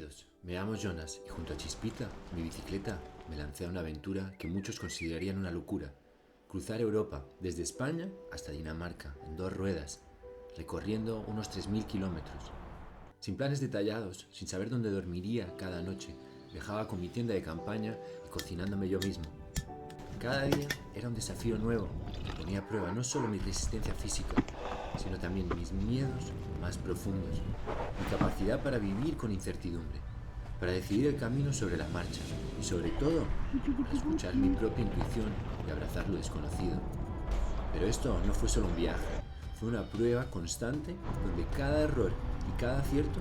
todos, me llamo Jonas y junto a Chispita, mi bicicleta, me lancé a una aventura que muchos considerarían una locura. Cruzar Europa, desde España hasta Dinamarca, en 2 ruedas, recorriendo unos 3000 kilómetros. Sin planes detallados, sin saber dónde dormiría cada noche, viajaba con mi tienda de campaña y cocinándome yo mismo. Cada día era un desafío nuevo que ponía a prueba no solo mi resistencia física, sino también mis miedos más profundos, mi capacidad para vivir con incertidumbre, para decidir el camino sobre la marcha y sobre todo, para escuchar mi propia intuición y abrazar lo desconocido. Pero esto no fue solo un viaje, fue una prueba constante donde cada error y cada acierto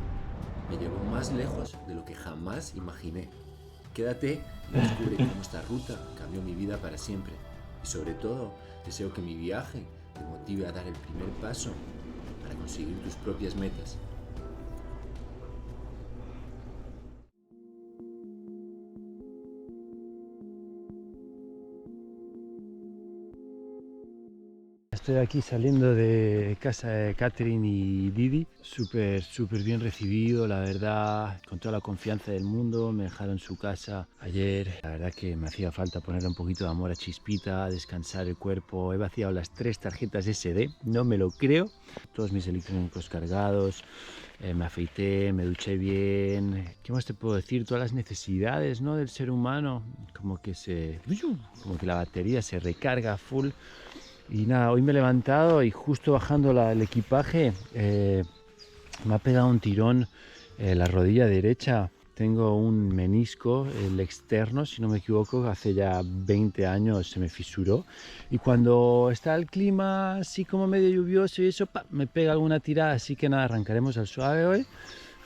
me llevó más lejos de lo que jamás imaginé. Quédate y descubre cómo esta ruta cambió mi vida para siempre. Y sobre todo, deseo que mi viaje te motive a dar el primer paso para conseguir tus propias metas. Estoy aquí saliendo de casa de Catherine y Didi, súper bien recibido, la verdad, con toda la confianza del mundo. Me dejaron su casa ayer, la verdad que me hacía falta ponerle un poquito de amor a Chispita, descansar el cuerpo. He vaciado las 3 tarjetas SD, no me lo creo, todos mis electrónicos cargados, me afeité, me duché bien. ¿Qué más te puedo decir? Todas las necesidades, ¿no?, del ser humano, como que la batería se recarga a full. Y nada, hoy me he levantado y justo bajando el equipaje me ha pegado un tirón la rodilla derecha. Tengo un menisco, el externo, si no me equivoco, hace ya 20 años se me fisuró. Y cuando está el clima así como medio lluvioso y eso, me pega alguna tirada. Así que nada, arrancaremos al suave hoy,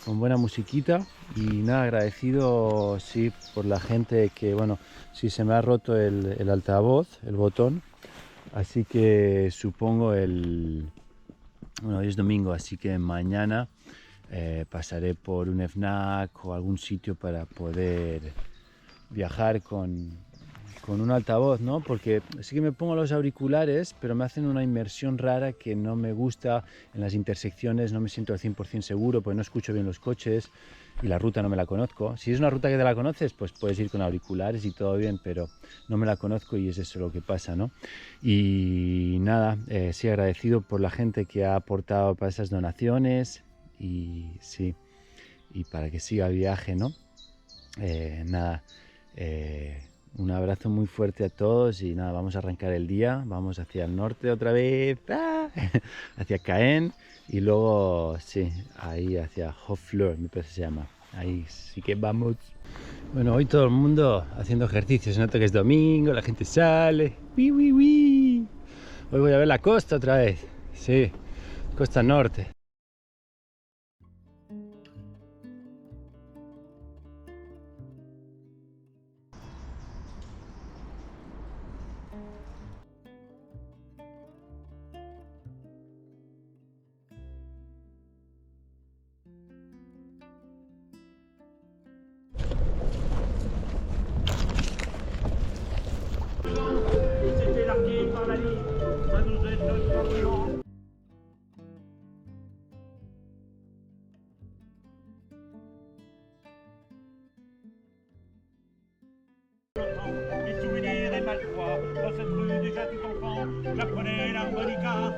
con buena musiquita. Y nada, agradecido, sí, por la gente que, bueno, sí se me ha roto el altavoz, el botón. Así que supongo bueno, hoy es domingo, así que mañana pasaré por un FNAC o algún sitio para poder viajar con un altavoz, ¿no? Porque sí que me pongo los auriculares, pero me hacen una inmersión rara que no me gusta. En las intersecciones no me siento al 100% seguro, pues no escucho bien los coches y la ruta no me la conozco. Si es una ruta que te la conoces, pues puedes ir con auriculares y todo bien, pero no me la conozco y es eso lo que pasa, ¿no? Y nada, sí, agradecido por la gente que ha aportado para esas donaciones y sí, y para que siga el viaje, ¿no? Un abrazo muy fuerte a todos y nada, vamos a arrancar el día, vamos hacia el norte otra vez, hacia Caen y luego, sí, ahí hacia Hofleur, me parece que se llama, ahí sí que vamos. Bueno, hoy todo el mundo haciendo ejercicios, se nota que es domingo, la gente sale, Hoy voy a ver la costa otra vez, sí, costa norte. C'était largué par la ligne, ça nous étonne pas vraiment. Mes souvenirs et ma joie, dans cette rue déjà tout enfant, j'apprenais l'harmonica.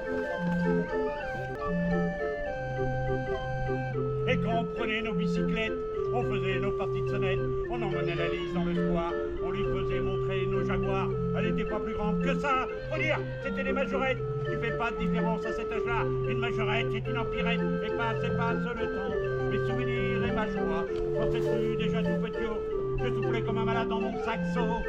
Et quand on prenait nos bicyclettes, on faisait nos parties de sonnette, on emmenait la Lise dans le square, on lui faisait montrer nos jaguars. Elle n'était pas plus grande que ça, faut dire, c'était des majorettes. Tu fais pas de différence à cet âge-là, une majorette c'est une empirette, et passe le temps. Mes souvenirs et ma joie, dans cette rue déjà tout petit, je soufflais comme un malade dans mon saxo.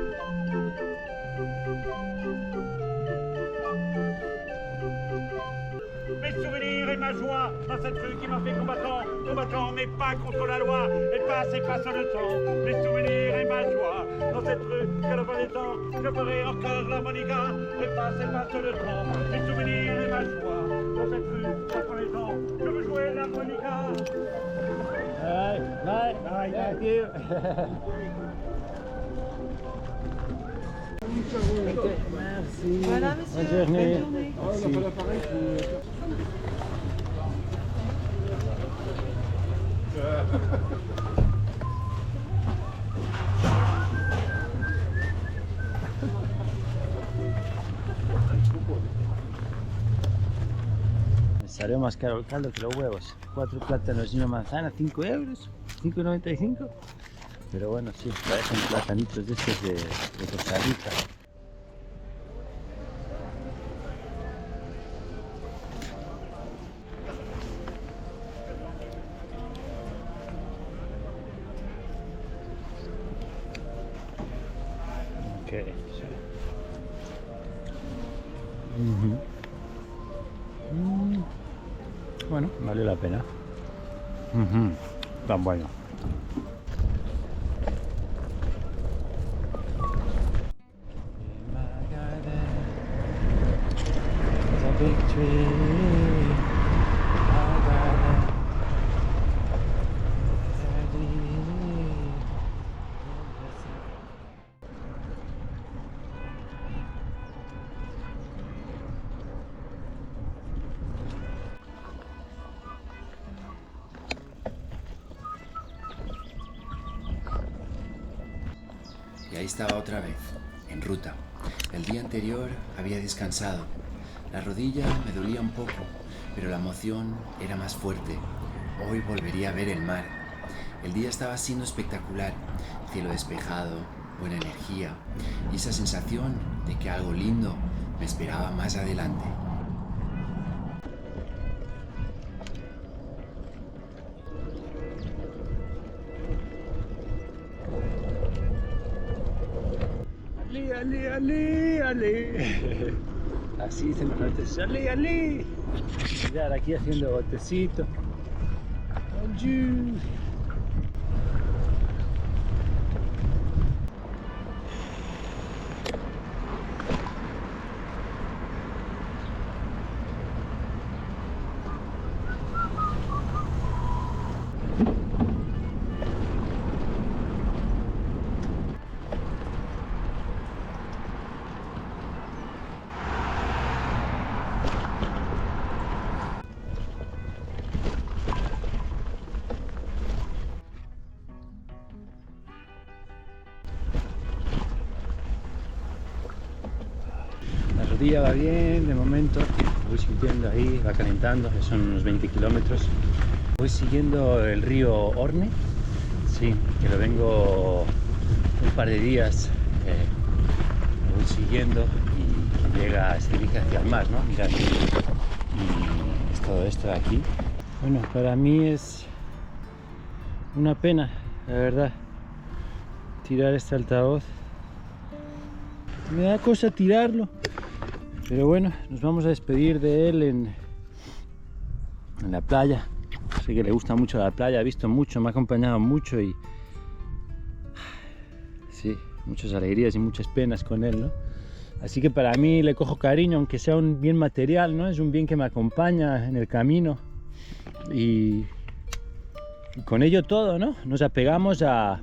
Mes souvenirs et ma joie dans cette rue qui m'a fait combattant, mais pas contre la loi, et passe le temps. Mes souvenirs et ma joie dans cette rue qu'à la fin des temps, je ferai encore l'harmonica, et passe le temps. Mes souvenirs et ma joie dans cette rue qu'à la fin des temps, je veux jouer l'harmonica. Bye, thank you. Okay, merci. Voilà, monsieur. Bonne journée. Bonne journée. Merci. salió más caro el caldo que los huevos. 4 plátanos y una manzana, 5 euros, 5,95. Pero bueno, sí, parecen platanitos de estos de Costa Rica. Okay, sí. Bueno, vale la pena. Tan bueno. Y ahí estaba otra vez, en ruta. El día anterior había descansado. La rodilla me dolía un poco, pero la emoción era más fuerte. Hoy volvería a ver el mar. El día estaba siendo espectacular. Cielo despejado, buena energía y esa sensación de que algo lindo me esperaba más adelante. Ale. Así dicen los franceses, ale. Mirad, aquí haciendo botecito. Bonjour. La rodilla va bien, de momento voy sintiendo ahí, va calentando, ya son unos 20 kilómetros. Voy siguiendo el río Orne, sí, que lo vengo un par de días, lo voy siguiendo y llega, se dirige hacia el mar, ¿no? Mirad, y es todo esto de aquí. Bueno, para mí es una pena, la verdad, tirar este altavoz. Me da cosa tirarlo, pero bueno, nos vamos a despedir de él en la playa. Sé que le gusta mucho la playa, ha visto mucho, me ha acompañado mucho y sí, muchas alegrías y muchas penas con él, ¿no? Así que para mí le cojo cariño, aunque sea un bien material, ¿no? Es un bien que me acompaña en el camino y con ello todo, ¿no? Nos apegamos a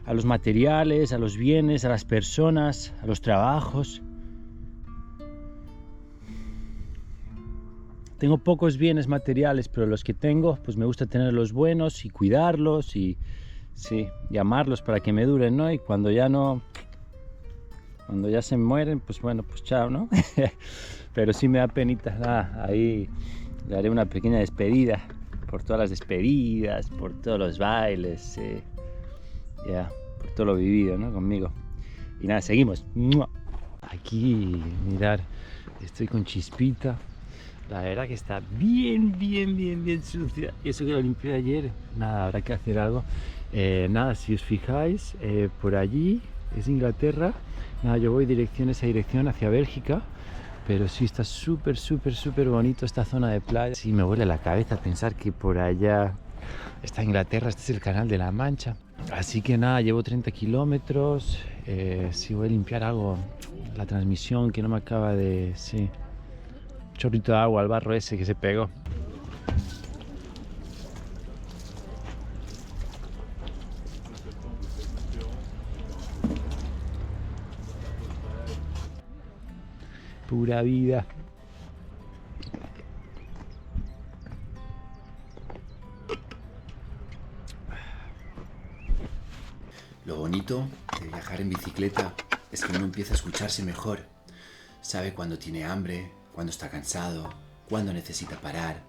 los materiales, a los bienes, a las personas, a los trabajos. Tengo pocos bienes materiales, pero los que tengo, pues me gusta tenerlos buenos y cuidarlos y sí, y amarlos para que me duren, ¿no? Y cuando ya se mueren, pues bueno, pues chao, ¿no? Pero sí me da penita, ahí le haré una pequeña despedida, por todas las despedidas, por todos los bailes, ya, por todo lo vivido, ¿no? Conmigo. Y nada, seguimos. Aquí, mirad, estoy con Chispita. La verdad que está bien sucia. Y eso que lo limpié ayer. Nada, habrá que hacer algo. Nada, si os fijáis, por allí es Inglaterra. Nada, yo voy esa dirección hacia Bélgica. Pero sí está súper bonito esta zona de playa. Sí, me vuela la cabeza pensar que por allá está Inglaterra. Este es el Canal de la Mancha. Así que nada, llevo 30 kilómetros. Sí, voy a limpiar algo. La transmisión que no me acaba de... Sí. Chorrito de agua al barro ese que se pegó. Pura vida. Lo bonito de viajar en bicicleta es que uno empieza a escucharse mejor. Sabe cuando tiene hambre, cuando está cansado, cuándo necesita parar.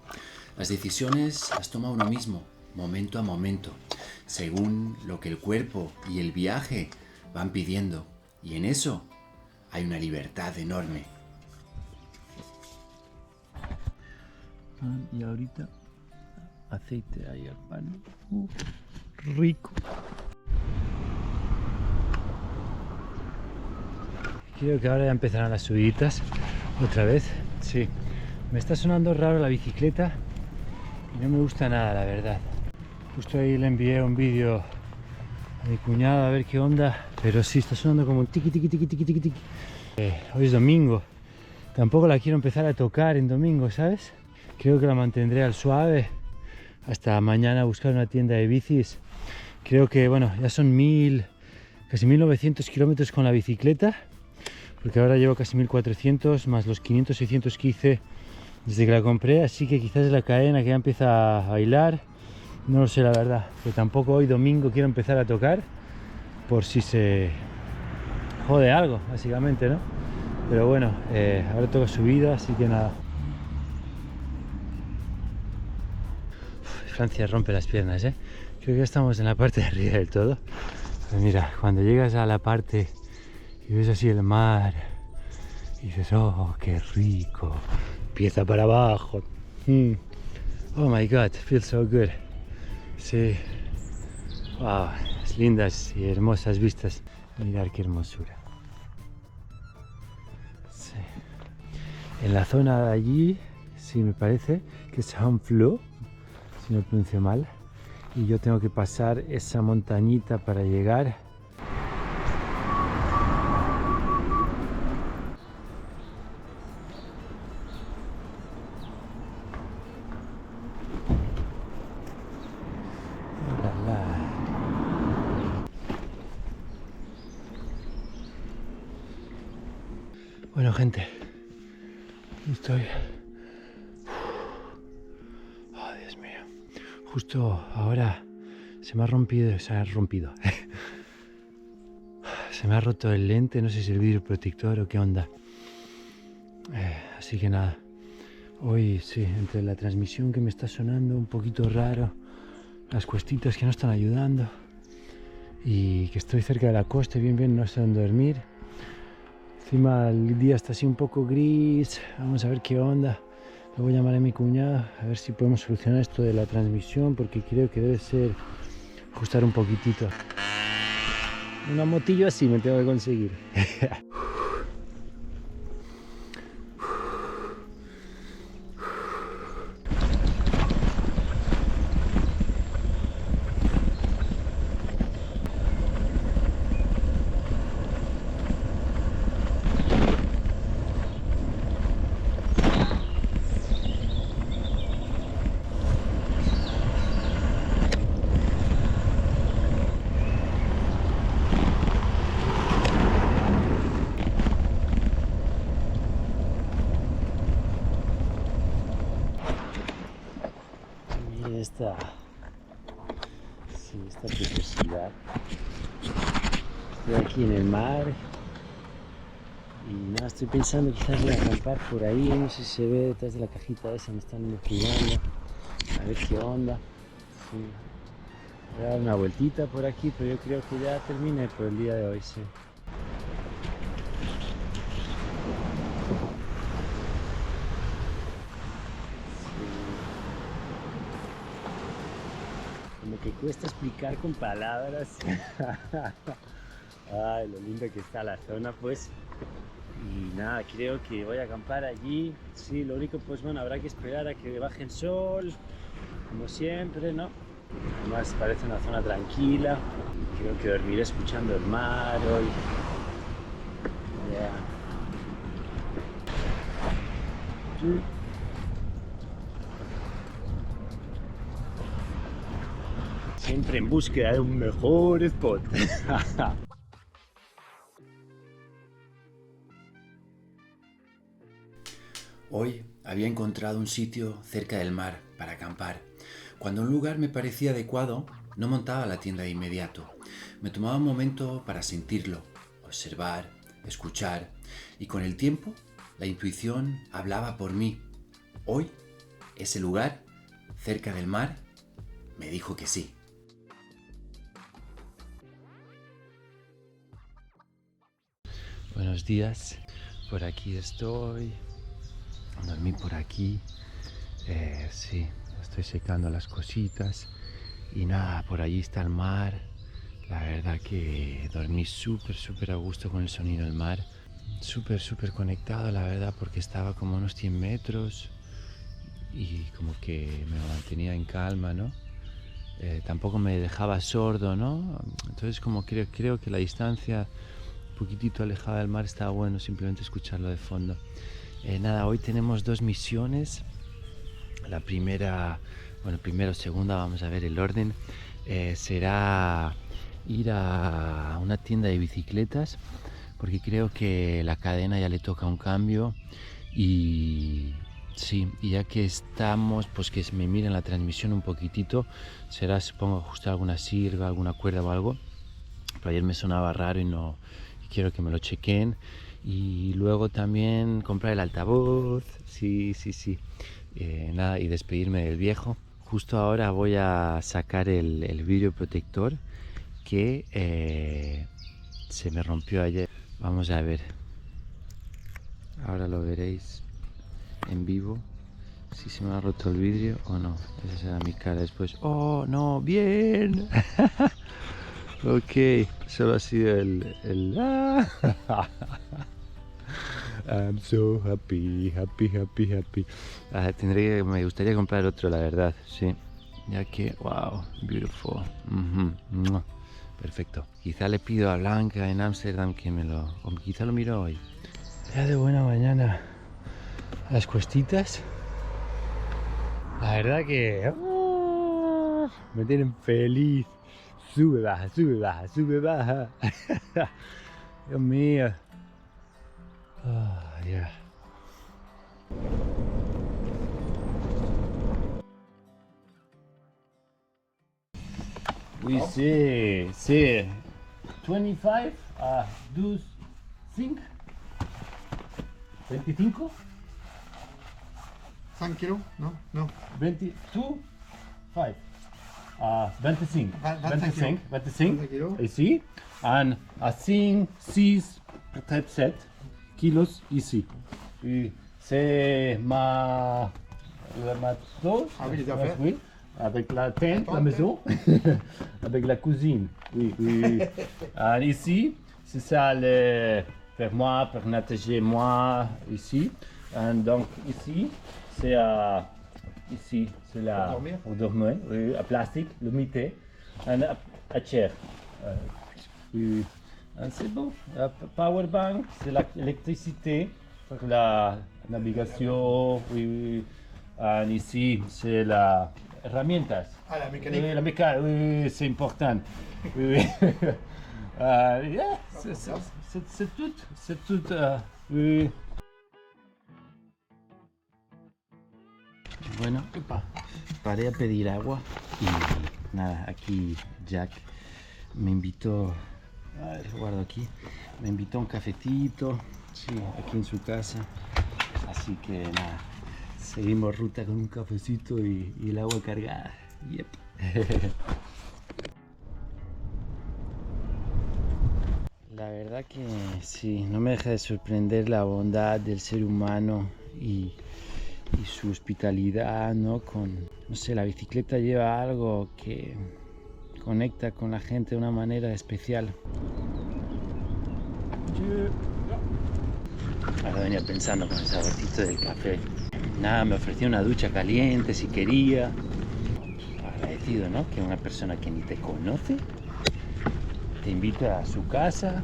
Las decisiones las toma uno mismo, momento a momento, según lo que el cuerpo y el viaje van pidiendo. Y en eso hay una libertad enorme. Y ahorita aceite ahí al pan. Rico. Creo que ahora ya empezarán las subiditas otra vez. Sí, me está sonando raro la bicicleta y no me gusta nada, la verdad. Justo ahí le envié un vídeo a mi cuñado a ver qué onda, pero sí, está sonando como un tiqui tiqui tiqui tiqui tiqui tiqui. Hoy es domingo, tampoco la quiero empezar a tocar en domingo, ¿sabes? Creo que la mantendré al suave hasta mañana a buscar una tienda de bicis. Creo que, bueno, ya son casi 1900 kilómetros con la bicicleta, porque ahora llevo casi 1400 más los 500, 600 que hice desde que la compré, así que quizás es la cadena que ya empieza a bailar, no lo sé la verdad, pero tampoco hoy domingo quiero empezar a tocar por si se jode algo, básicamente, ¿no? Pero bueno, ahora toca subida, así que nada. Francia rompe las piernas, ¿eh? Creo que ya estamos en la parte de arriba del todo. Pero mira, cuando llegas a la parte y ves así el mar y dices, oh, qué rico, empieza para abajo. Oh my god, feels so good. Sí, wow, lindas y hermosas vistas. Mirad qué hermosura. Sí. En la zona de allí, sí, me parece que es Honfleur, si no pronuncio mal, y yo tengo que pasar esa montañita para llegar. Bueno, gente, estoy. Oh, Dios mío. Justo ahora se me ha rompido. Se me ha roto el lente, no sé si el vidrio protector o qué onda. Así que nada. Hoy sí, entre la transmisión que me está sonando un poquito raro, las cuestitas que no están ayudando y que estoy cerca de la costa, bien, no sé dónde dormir. Encima el día está así un poco gris, vamos a ver qué onda. Luego llamaré a mi cuñada a ver si podemos solucionar esto de la transmisión, porque creo que debe ser ajustar un poquitito. Una motillo así me tengo que conseguir. Esta preciosidad. Estoy aquí en el mar y nada, estoy pensando quizás voy a acampar por ahí, no sé si se ve detrás de la cajita esa, me están investigando, a ver qué onda. Sí. Voy a dar una vueltita por aquí, pero yo creo que ya terminé por el día de hoy, sí. Como que cuesta explicar con palabras. Ay, lo lindo que está la zona, pues. Y nada, creo que voy a acampar allí. Sí, lo único, pues bueno, habrá que esperar a que baje el sol, como siempre, ¿no? Además parece una zona tranquila. Creo que dormiré escuchando el mar hoy. Yeah. Sí. Siempre en búsqueda de un mejor spot. Hoy había encontrado un sitio cerca del mar para acampar. Cuando un lugar me parecía adecuado, no montaba la tienda de inmediato. Me tomaba un momento para sentirlo, observar, escuchar, y con el tiempo la intuición hablaba por mí. Hoy, ese lugar, cerca del mar, me dijo que sí. Buenos días, por aquí estoy, dormí por aquí, sí, estoy secando las cositas y nada, por allí está el mar. La verdad que dormí súper a gusto con el sonido del mar, súper conectado, la verdad, porque estaba como a unos 100 metros y como que me mantenía en calma, ¿no? Tampoco me dejaba sordo, ¿no? Entonces como creo que la distancia un poquitito alejada del mar estaba bueno, simplemente escucharlo de fondo. Nada, hoy tenemos 2 misiones. La primera, primero o segunda, vamos a ver el orden, será ir a una tienda de bicicletas, porque creo que la cadena ya le toca un cambio y sí, y ya que estamos, pues que me miren la transmisión un poquitito, será supongo ajustar alguna sirga, alguna cuerda o algo, pero ayer me sonaba raro y quiero que me lo chequen. Y luego también comprar el altavoz, sí. Nada, y despedirme del viejo. Justo ahora voy a sacar el vidrio protector que se me rompió ayer. Vamos a ver. Ahora lo veréis en vivo. Si se me ha roto el vidrio o no. Esa será mi cara después. ¡Oh, no! ¡Bien! Ok, solo ha sido el... I'm so happy. Me gustaría comprar otro, la verdad, sí. Ya que, wow, beautiful. Perfecto. Quizá le pido a Blanca en Ámsterdam que me lo... O quizá lo miro hoy. Ya de buena mañana. Las cuestitas. La verdad que... me tienen feliz. Sube, baja. Dios mío. Yeah. Oui, c'est 25, 12, 5, 25, 5 kilos? Non. 22, 5, 25, 25 25, kilos. ici, and 5, 6, peut-être 7 kilos ici. Et c'est ma dose, Ah oui, les affaires. oui, avec la tente, la maison, avec la cuisine, oui. And ici, c'est ça le pour moi, pour nager moi ici. And donc ici, c'est ici, c'est la Pour dormir. oui, à plastique, limité, and à chair. Oui. And c'est bon. Power bank, c'est l'électricité pour la navigation. Oui. And ici, c'est la herramientas. Ah, la mécanique. Oui, la mécanique, oui, c'est important. Oui. Yeah, c'est tout. Oui. Bueno, paré a pedir agua y nada, aquí Jack me invitó, a ver, guardo aquí, me invitó a un cafetito, sí, aquí en su casa, así que nada, seguimos ruta con un cafecito y el agua cargada, yep. La verdad que sí, no me deja de sorprender la bondad del ser humano y su hospitalidad, ¿no? No sé, la bicicleta lleva algo que conecta con la gente de una manera especial. Ahora venía pensando con el saborcito del café. Nada, me ofreció una ducha caliente si quería. Agradecido, ¿no? Que una persona que ni te conoce te invita a su casa,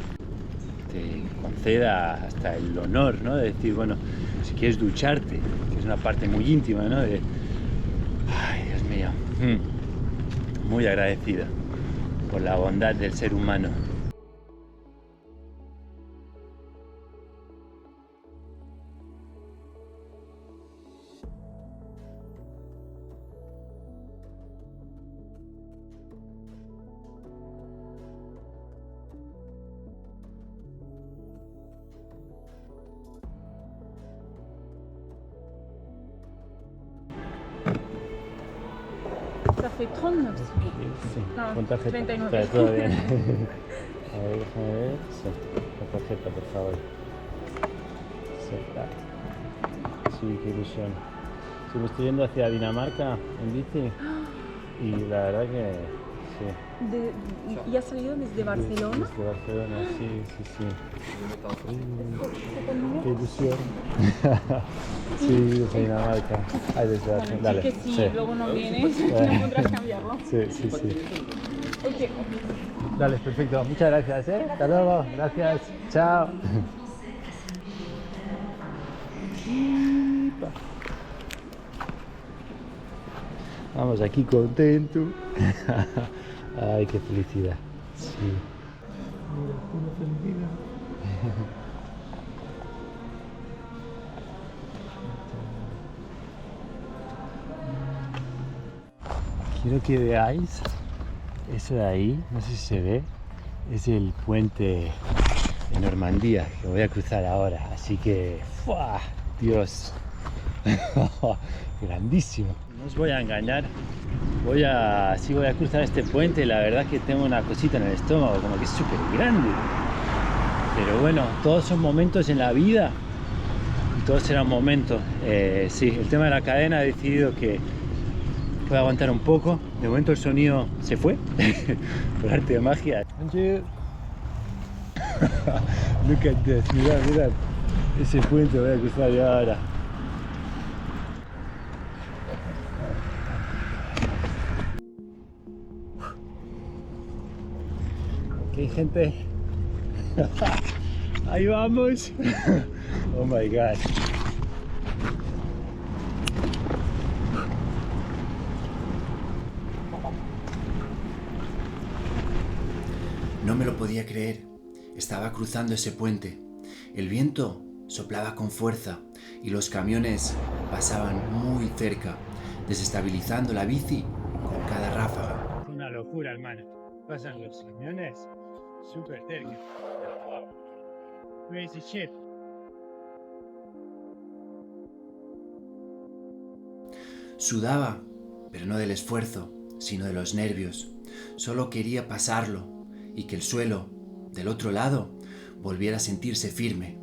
te conceda hasta el honor, ¿no? De decir, bueno, si quieres ducharte, que es una parte muy íntima, ¿no? Ay, Dios mío, muy agradecido por la bondad del ser humano. fait 39. Sí, No, con tarjeta. 39. Está todo bien. A ver, déjame ver. Sí, con tarjeta, por favor. Sí, sí, qué ilusión. Sí, me estoy yendo hacia Dinamarca en bici y la verdad que sí. ¿Y has salido desde Barcelona? Desde Barcelona, sí, sí, sí. Qué ilusión. Sí, desde Dinamarca. Ay, desde Barcelona. Dale. Que si sí. luego no vienes, no podrás cambiarlo. Sí, sí, sí. Ok. Dale, perfecto. Muchas gracias, ¿eh? Hasta luego. Gracias. Chao. Vamos aquí contento. Ay, qué felicidad. Sí. Pura felicidad. Quiero que veáis eso de ahí, no sé si se ve, es el puente de Normandía que voy a cruzar ahora, así que ¡fua! Dios, grandísimo. No os voy a engañar, voy a cruzar este puente y la verdad que tengo una cosita en el estómago, como que es súper grande. Pero bueno, todos son momentos en la vida y todos serán momentos. Sí, el tema de la cadena he decidido que puedo aguantar un poco. De momento el sonido se fue por arte de magia. Look at this, mirad, mirad. Ese puente voy a cruzar yo ahora. Ok, gente. Ahí vamos. Oh my god. No me lo podía creer. Estaba cruzando ese puente. El viento soplaba con fuerza y los camiones pasaban muy cerca, desestabilizando la bici con cada ráfaga. Es una locura, hermano. Pasan los camiones súper cerca. Crazy shit. Sudaba, pero no del esfuerzo, sino de los nervios. Solo quería pasarlo y que el suelo, del otro lado, volviera a sentirse firme.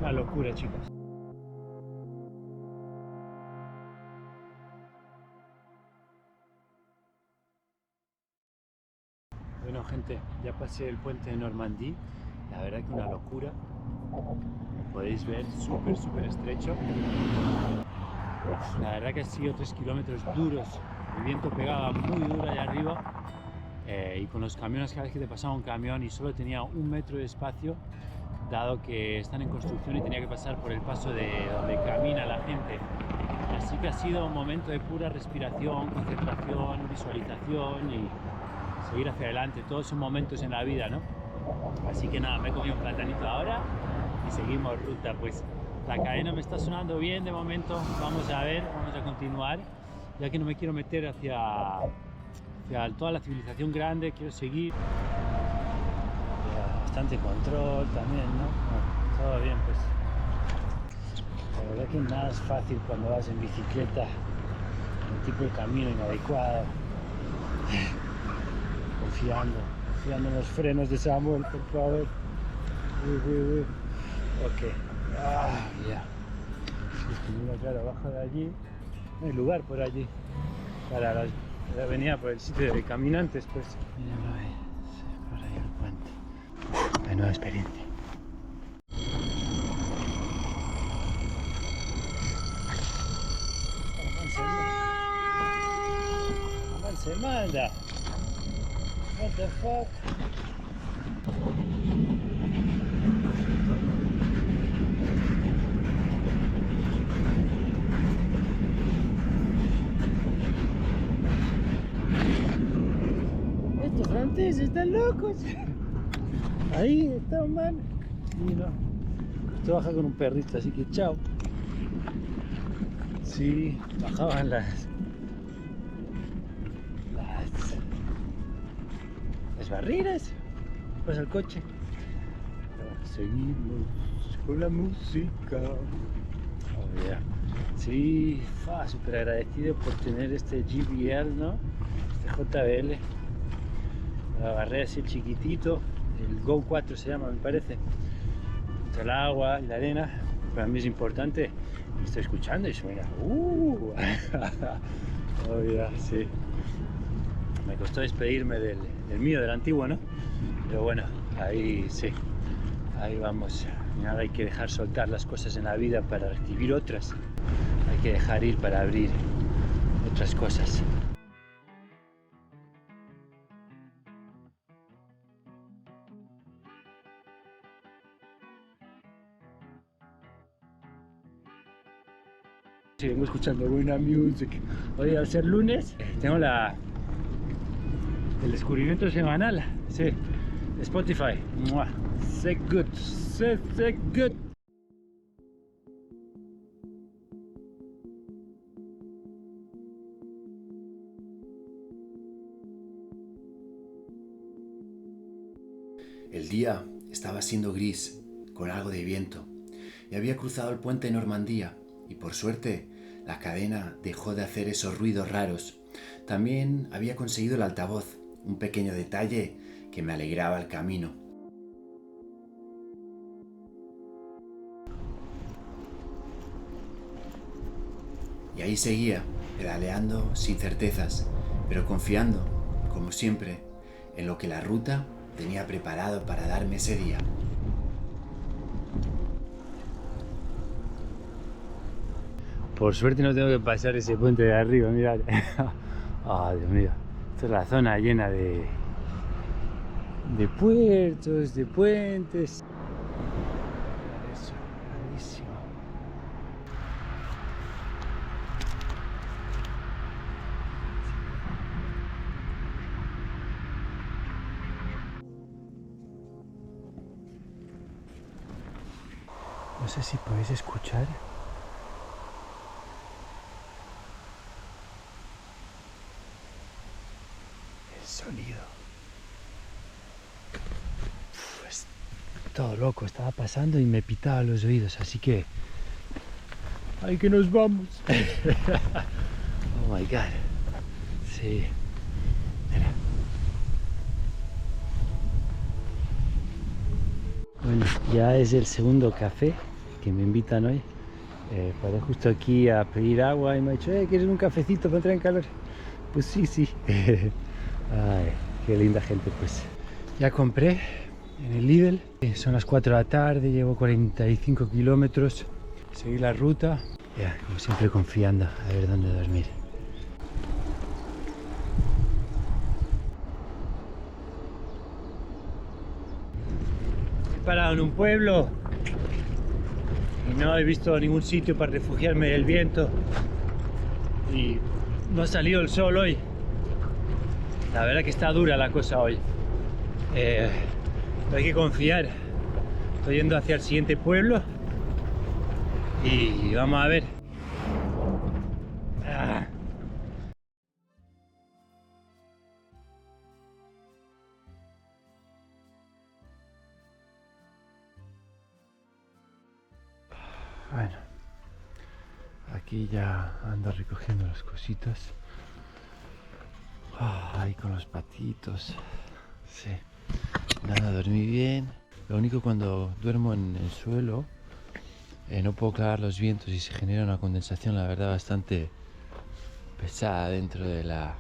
Una locura, chicos. Bueno, gente, ya pasé el puente de Normandía. La verdad que una locura. Como podéis ver, súper estrecho. La verdad que han sido 3 kilómetros duros. El viento pegaba muy duro allá arriba. Y con los camiones, cada vez que te pasaba un camión y solo tenía 1 metro de espacio, dado que están en construcción y tenía que pasar por el paso de donde camina la gente. Así que ha sido un momento de pura respiración, concentración, visualización y seguir hacia adelante. Todos son momentos en la vida, ¿no? Así que nada, me he comido un platanito ahora y seguimos ruta. Pues la cadena me está sonando bien de momento. Vamos a ver, vamos a continuar, ya que no me quiero meter hacia toda la civilización grande, quiero seguir. Bastante control también, ¿no? Bueno, todo bien, pues. La verdad que nada es fácil cuando vas en bicicleta, el tipo de camino inadecuado. Confiando en los frenos de Samuel, por favor. Ok. Ya. Mira, claro, abajo de allí no hay lugar por allí para la venía por el sitio de caminantes, pues. Míralo ahí, por ahí el puente. Menuda experiencia. Se manda. What the fuck? Estos franceses están locos. Ahí está un man. Y no. Esto baja con un perrito, así que chao. Sí, bajaban las barreras. Pasa el coche. Seguimos con la música. Oh, yeah. Sí, súper agradecido por tener este JBL, ¿no? Este JBL. La barrera así chiquitito. El Go 4 se llama, me parece. Entre el agua y la arena. Para mí es importante. Me estoy escuchando y suena. Oh, yeah, sí. Me costó despedirme del mío, del antiguo, ¿no? Pero bueno, ahí sí. Ahí vamos. Nada, hay que dejar soltar las cosas en la vida para recibir otras. Hay que dejar ir para abrir otras cosas. Sí, vengo escuchando buena music. Hoy, al ser lunes, tengo el descubrimiento semanal. Sí, Spotify. ¡Mua! So good, so good. El día estaba siendo gris, con algo de viento, y había cruzado el puente de Normandía, y por suerte la cadena dejó de hacer esos ruidos raros. También había conseguido el altavoz, un pequeño detalle que me alegraba el camino. Y ahí seguía, pedaleando sin certezas, pero confiando, como siempre, en lo que la ruta tenía preparado para darme ese día. Por suerte no tengo que pasar ese puente de arriba, mirad. Oh, Dios mío. Esta es la zona llena de puertos, de puentes. Eso, grandísimo. No sé si podéis escuchar. Sonido. Es todo loco, estaba pasando y me pitaba los oídos, así que ¡ay, que nos vamos! Oh my god. Sí. Mira. Bueno, ya es el segundo café que me invitan hoy. Paré justo aquí a pedir agua y me ha dicho, ¿quieres un cafecito para entrar en calor? Pues sí, sí. Ay, qué linda gente, pues. Ya compré en el Lidl. Son las 4 de la tarde, llevo 45 kilómetros. Seguí la ruta. Ya, como siempre confiando a ver dónde dormir. He parado en un pueblo y no he visto ningún sitio para refugiarme del viento. Y no ha salido el sol hoy. La verdad que está dura la cosa hoy. Hay que confiar. Estoy yendo hacia el siguiente pueblo y vamos a ver. Bueno, aquí ya ando recogiendo las cositas. Ahí con los patitos. Sí. Nada, dormí bien. Lo único, cuando duermo en el suelo no puedo clavar los vientos y se genera una condensación, la verdad, bastante pesada dentro de la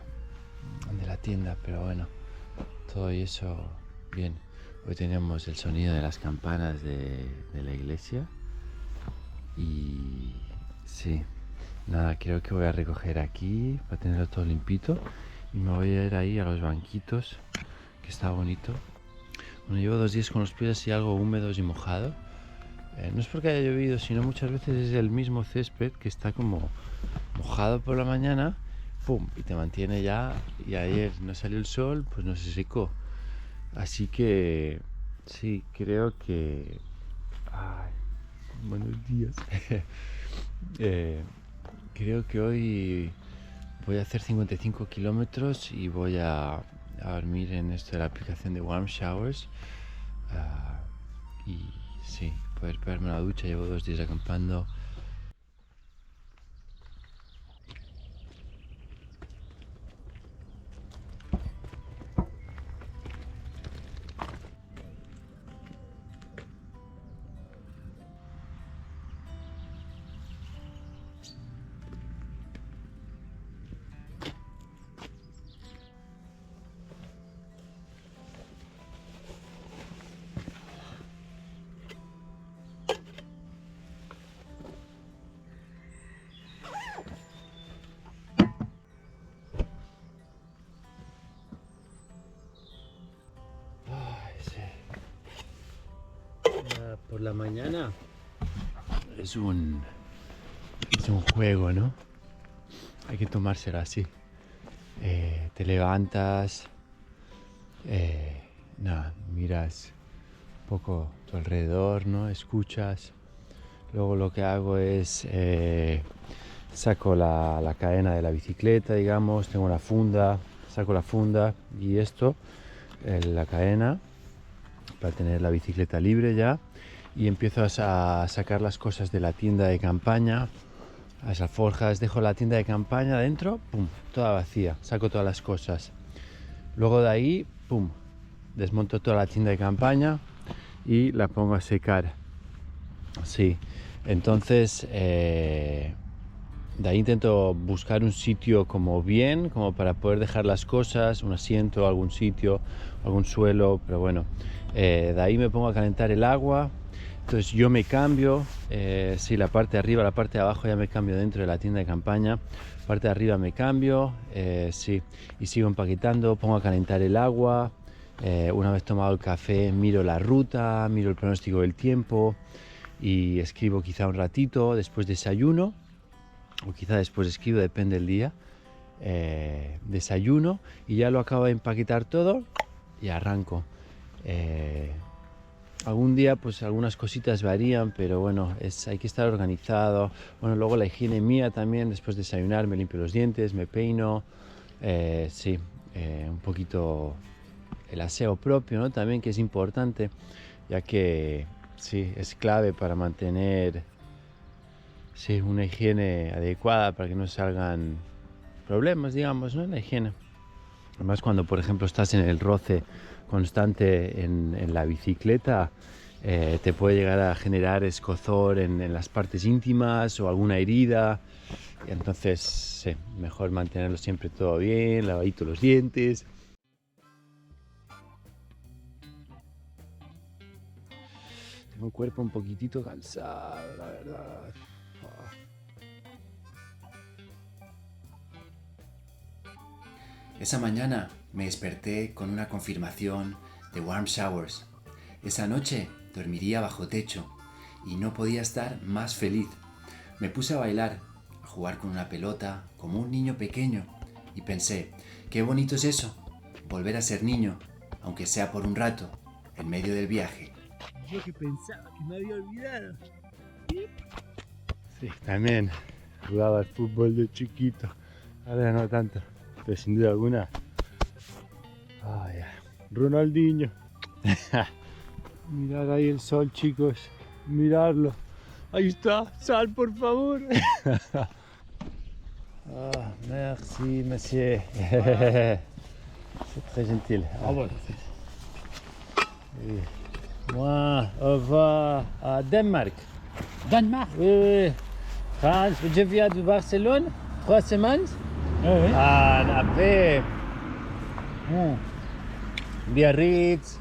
tienda, pero bueno, todo eso bien. Hoy tenemos el sonido de las campanas de la iglesia y sí, nada, creo que voy a recoger aquí para tenerlo todo limpito y me voy a ir ahí a los banquitos, que está bonito. Bueno, llevo 2 días con los pies así algo húmedos y mojados. No es porque haya llovido, sino muchas veces es el mismo césped que está como mojado por la mañana, pum, y te mantiene ya. Y ayer no salió el sol, pues no se secó. Así que Sí, creo que... Ay, buenos días. Creo que hoy voy a hacer 55 kilómetros y voy a dormir en esto de la aplicación de Warm Showers. Y sí, poder pegarme una ducha. Llevo 2 días acampando. Por la mañana es un juego, ¿no? Hay que tomárselo así. Te levantas, miras un poco a tu alrededor, ¿no? Escuchas. Luego lo que hago es saco la cadena de la bicicleta, digamos, tengo una funda, saco la funda y esto, la cadena, para tener la bicicleta libre ya, y empiezo a sacar las cosas de la tienda de campaña, las alforjas, dejo la tienda de campaña dentro, pum, toda vacía, saco todas las cosas. Luego de ahí, pum, desmonto toda la tienda de campaña y la pongo a secar. Sí, entonces de ahí intento buscar un sitio como bien, como para poder dejar las cosas, un asiento, algún sitio, algún suelo, pero bueno, de ahí me pongo a calentar el agua. Entonces yo me cambio, sí, la parte de arriba, la parte de abajo ya me cambio dentro de la tienda de campaña, parte de arriba me cambio, sí, y sigo empaquetando, pongo a calentar el agua, una vez tomado el café miro la ruta, miro el pronóstico del tiempo y escribo quizá un ratito, después desayuno, o quizá después escribo, depende del día, desayuno y ya lo acabo de empaquetar todo y arranco. Algún día pues algunas cositas varían, pero bueno, hay que estar organizado. Bueno, luego la higiene mía también, después de desayunar me limpio los dientes, me peino, sí, un poquito el aseo propio, ¿no? También, que es importante, ya que sí, es clave para mantener, sí, una higiene adecuada para que no salgan problemas, digamos, ¿no? En la higiene. Además, cuando por ejemplo estás en el roce constante en la bicicleta, te puede llegar a generar escozor en las partes íntimas o alguna herida. Y entonces, sí, mejor mantenerlo siempre todo bien, lavadito los dientes. Tengo el cuerpo un poquitito cansado, la verdad. Esa mañana me desperté con una confirmación de Warm Showers. Esa noche dormiría bajo techo y no podía estar más feliz. Me puse a bailar, a jugar con una pelota, como un niño pequeño, y pensé, qué bonito es eso, volver a ser niño, aunque sea por un rato, en medio del viaje. Yo que pensaba que me había olvidado. Sí, también jugaba al fútbol de chiquito, ahora no tanto. Pero sin duda alguna, Ronaldinho. Mirad ahí el sol, chicos, miradlo. Ahí está, sal por favor. Merci, monsieur. C'est très gentil. Moi, on va à Danemark. Danemark. Oui, oui. France, je viens de Barcelone, 3 semaines. Oui. Après, Biarritz,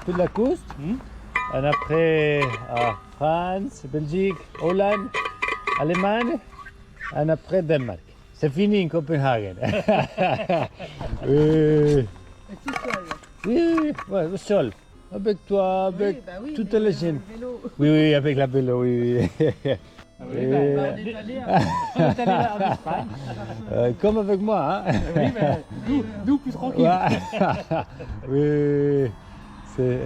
toute la côte. Et après, France, Belgique, Hollande, Allemagne. Et après, Danemark. C'est fini en Copenhague. Oui. Oui, ouais, seul. Avec toi, avec toutes les gens. Oui, avec la vélo, oui. On est allé en Espagne. Comme avec moi, hein. Oui, mais nous plus tranquille. Oui,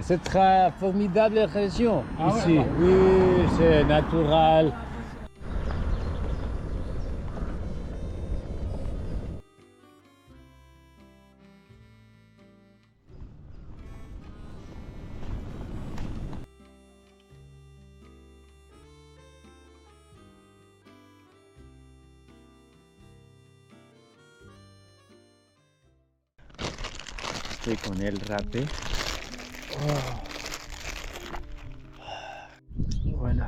C'est très formidable région Ah ouais, ici. ouais. Oui, c'est naturel. Estoy con el rapé. Bueno,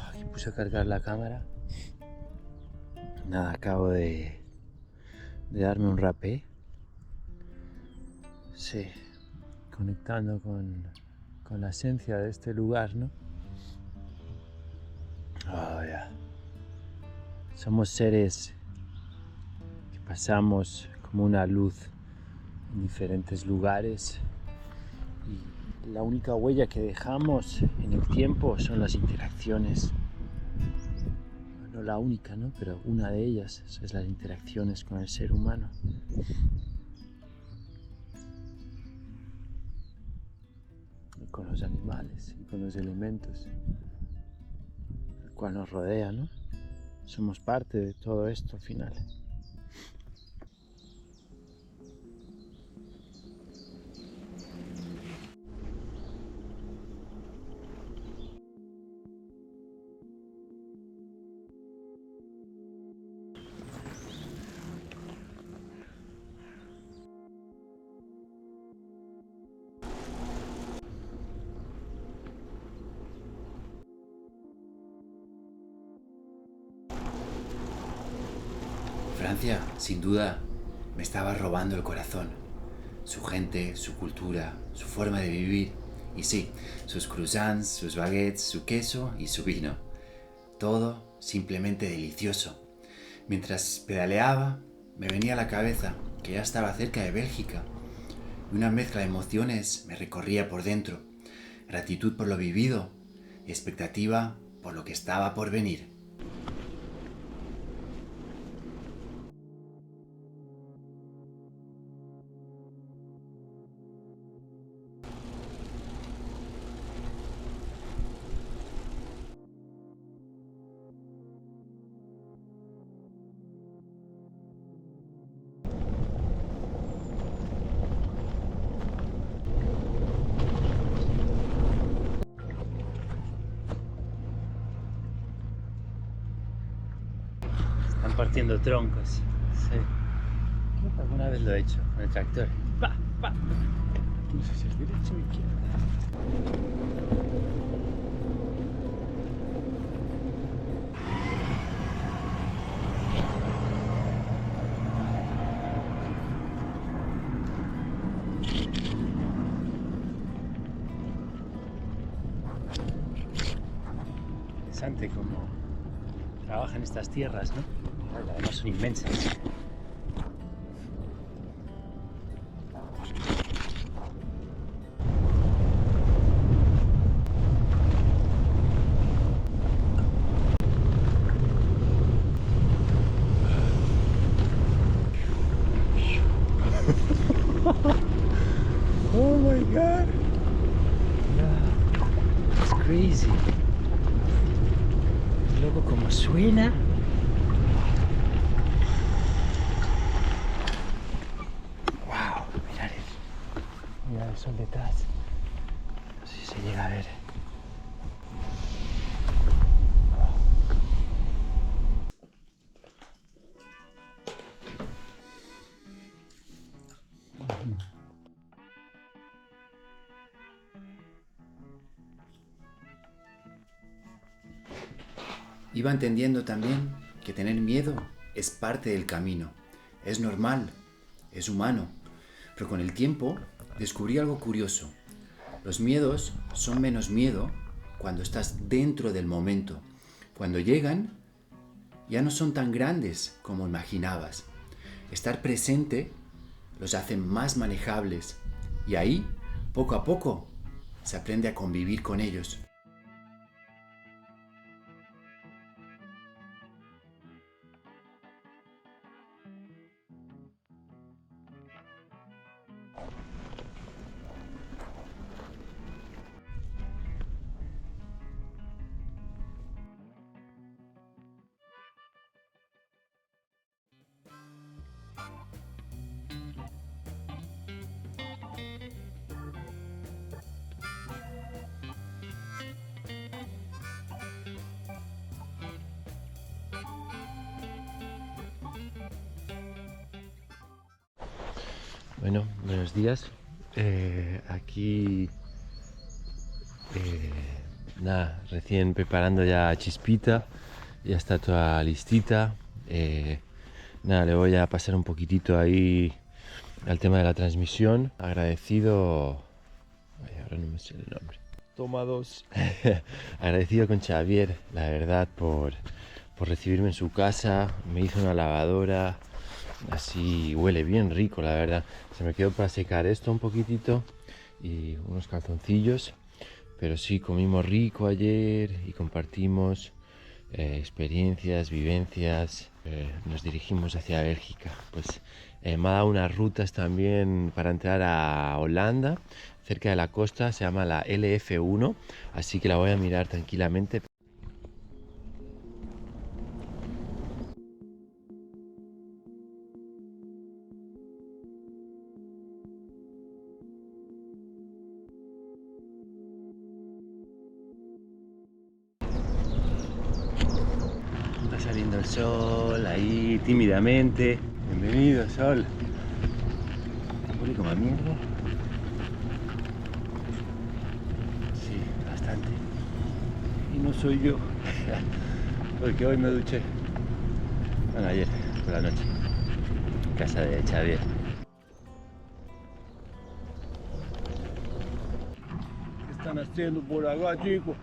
aquí puse a cargar la cámara. Nada, acabo de darme un rapé. Sí, conectando con la esencia de este lugar, ¿no? Oh, ya. Somos seres que pasamos como una luz en diferentes lugares y la única huella que dejamos en el tiempo son las interacciones. No la única, ¿no? Pero una de ellas es las interacciones con el ser humano. Y con los animales y con los elementos, el cual nos rodea, ¿no? Somos parte de todo esto al final. Francia, sin duda, me estaba robando el corazón. Su gente, su cultura, su forma de vivir. Y sí, sus croissants, sus baguettes, su queso y su vino. Todo simplemente delicioso. Mientras pedaleaba, me venía a la cabeza que ya estaba cerca de Bélgica. Y una mezcla de emociones me recorría por dentro. Gratitud por lo vivido y expectativa por lo que estaba por venir. Están partiendo troncos. Sí. Creo que alguna vez lo he hecho con el tractor. ¡Pa! ¡Pa! No sé si es derecha o izquierda. Interesante cómo trabajan estas tierras, ¿no? Además son inmensas. Oh my god! Yeah. It's crazy. Y luego como suena. Wow, mirad el sol detrás. No sé si se llega a ver. Iba entendiendo también que tener miedo es parte del camino. Es normal, es humano. Pero con el tiempo descubrí algo curioso. Los miedos son menos miedo cuando estás dentro del momento. Cuando llegan, ya no son tan grandes como imaginabas. Estar presente los hace más manejables y ahí, poco a poco, se aprende a convivir con ellos. Bueno, buenos días. Aquí, nada, recién preparando ya chispita. Ya está toda listita. Nada, le voy a pasar un poquitito ahí al tema de la transmisión. Agradecido... Ay, ahora no me sé el nombre. Toma dos. Agradecido con Xavier, la verdad, por recibirme en su casa. Me hizo una lavadora. Así huele bien rico, la verdad. Se me quedó para secar esto un poquitito y unos calzoncillos. Pero sí, comimos rico ayer y compartimos experiencias, vivencias. Nos dirigimos hacia Bélgica. Pues me ha dado unas rutas también para entrar a Holanda, cerca de la costa. Se llama la LF1, así que la voy a mirar tranquilamente. Está saliendo el sol ahí tímidamente. Bienvenido, sol. Huele como a mierda. Sí, bastante. Y no soy yo. Porque hoy me duché. Bueno, ayer por la noche. En casa de Xavier. ¿Qué están haciendo por acá, chicos?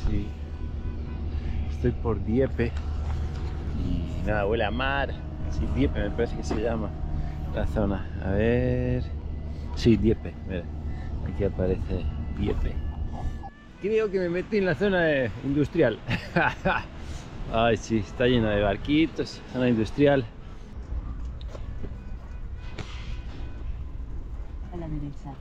Sí, estoy por Dieppe y nada, huele a mar. Sí, Dieppe me parece que se llama la zona. A ver. Sí, Dieppe, mira, aquí aparece Dieppe. Creo que me metí en la zona industrial. Ay, sí, está lleno de barquitos, zona industrial. A la derecha.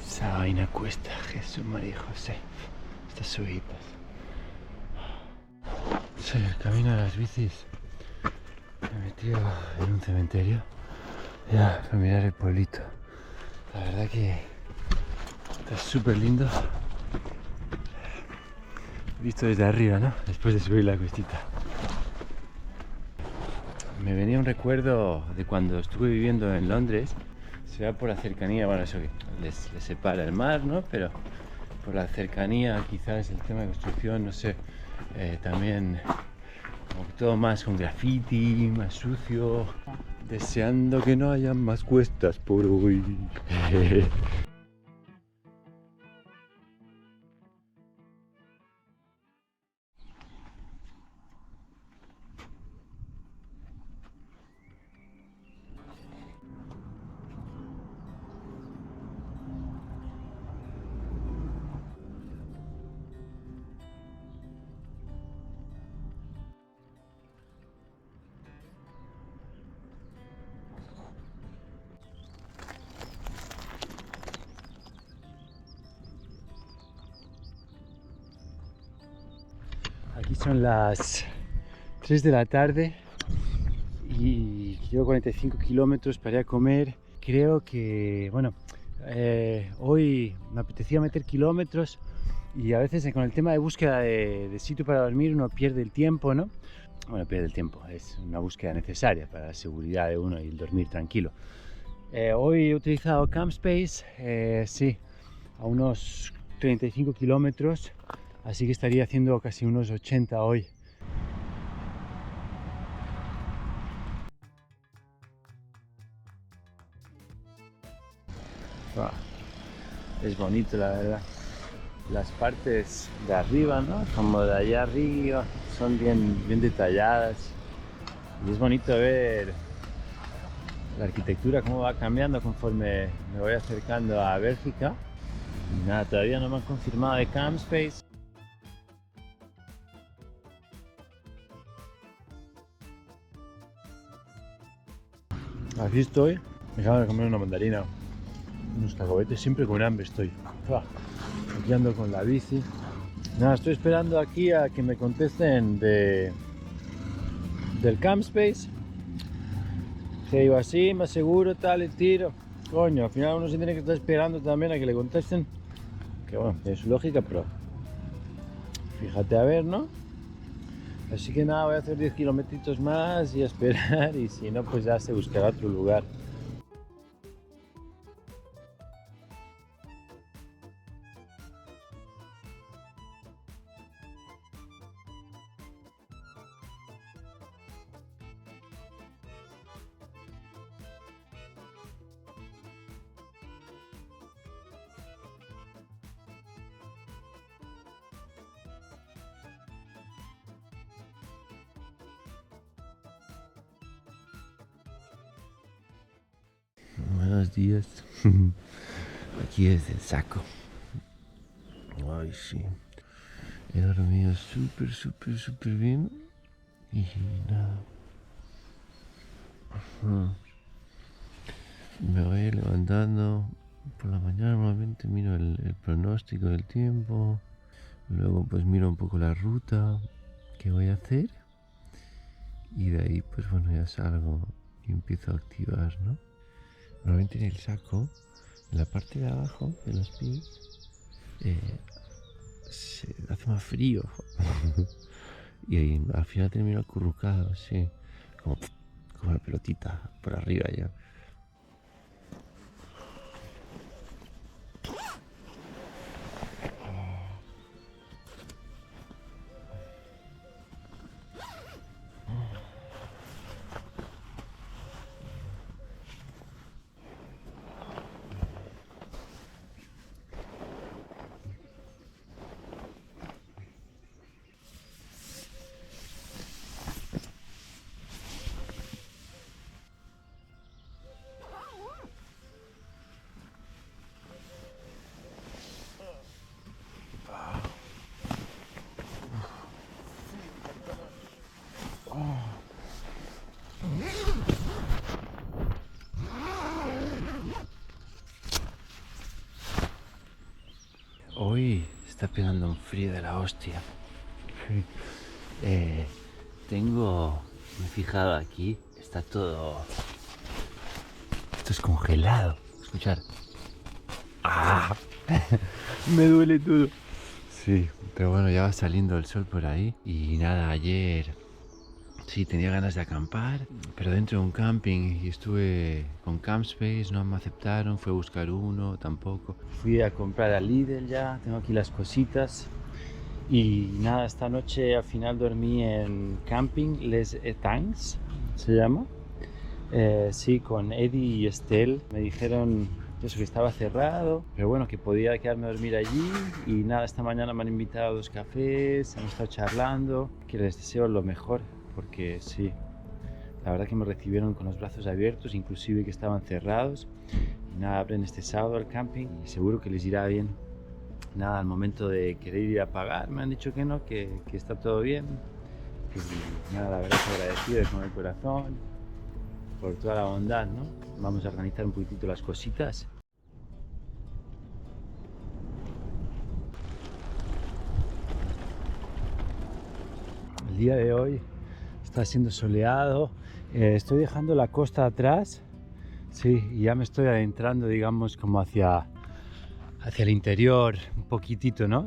Esa vaina cuesta, Jesús, María y José. Estas subidas. Sí, el camino de las bicis. Me he metido en un cementerio. Ya, para mirar el pueblito. La verdad que está súper lindo. Visto desde arriba, ¿no? Después de subir la cuestita. Me venía un recuerdo de cuando estuve viviendo en Londres. Será por la cercanía, bueno, eso que les separa el mar, ¿no? Pero por la cercanía, quizás el tema de construcción, no sé, también como que todo más con graffiti, más sucio, deseando que no haya más cuestas por hoy. Aquí son las 3 de la tarde y llevo 45 kilómetros para ir a comer. Creo que, bueno, hoy me apetecía meter kilómetros y a veces con el tema de búsqueda de sitio para dormir uno pierde el tiempo, ¿no? Bueno, pierde el tiempo, es una búsqueda necesaria para la seguridad de uno y el dormir tranquilo. Hoy he utilizado CampSpace, sí, a unos 35 kilómetros, así que estaría haciendo casi unos 80 hoy. Es bonito, la verdad. Las partes de arriba, ¿no? Como de allá arriba, son bien detalladas. Y es bonito ver la arquitectura, cómo va cambiando conforme me voy acercando a Bélgica. Y nada, todavía no me han confirmado de CampSpace. Aquí estoy, me acabo de comer una mandarina, unos cacahuetes, siempre con hambre estoy. Aquí ando con la bici. Nada, estoy esperando aquí a que me contesten del CampSpace. Que digo así, me aseguro, tal y tiro. Coño, al final uno se tiene que estar esperando también a que le contesten. Que bueno, tiene su lógica, pero fíjate a ver, ¿no? Así que nada, voy a hacer 10 kilometritos más y a esperar, y si no, pues ya se buscará otro lugar. Buenos días. Aquí desde el saco. Ay, sí. He dormido súper bien. Y nada. Me voy a ir levantando por la mañana. Normalmente miro el pronóstico del tiempo. Luego pues miro un poco la ruta que voy a hacer. Y de ahí pues bueno, ya salgo y empiezo a activar, ¿no? Normalmente en el saco, en la parte de abajo de los pies, se hace más frío. Y ahí, al final termino acurrucado, así, como la pelotita por arriba ya. Hoy está pegando un frío de la hostia. Me he fijado aquí, está todo... Esto es congelado. Escuchar. ¡Ah! Me duele todo. Sí, pero bueno, ya va saliendo el sol por ahí. Y nada, ayer sí tenía ganas de acampar, pero dentro de un camping, y estuve con CampSpace, no me aceptaron, fui a buscar uno, tampoco. Fui a comprar a Lidl ya, tengo aquí las cositas. Y nada, esta noche al final dormí en Camping Les Etangs, se llama. Sí, con Eddie y Estelle. Me dijeron eso, que estaba cerrado, pero bueno, que podía quedarme a dormir allí. Y nada, esta mañana me han invitado a 2 cafés, hemos estado charlando, que les deseo lo mejor, porque sí, la verdad que me recibieron con los brazos abiertos, inclusive que estaban cerrados. Y nada, abren este sábado el camping y seguro que les irá bien. Nada, al momento de querer ir a pagar me han dicho que no, que está todo bien. Y nada, la verdad que agradecido con el corazón por toda la bondad, ¿no? Vamos a organizar un poquitito las cositas. día de hoy está siendo soleado. Estoy dejando la costa atrás, sí, y ya me estoy adentrando, digamos, como hacia el interior un poquitito, ¿no?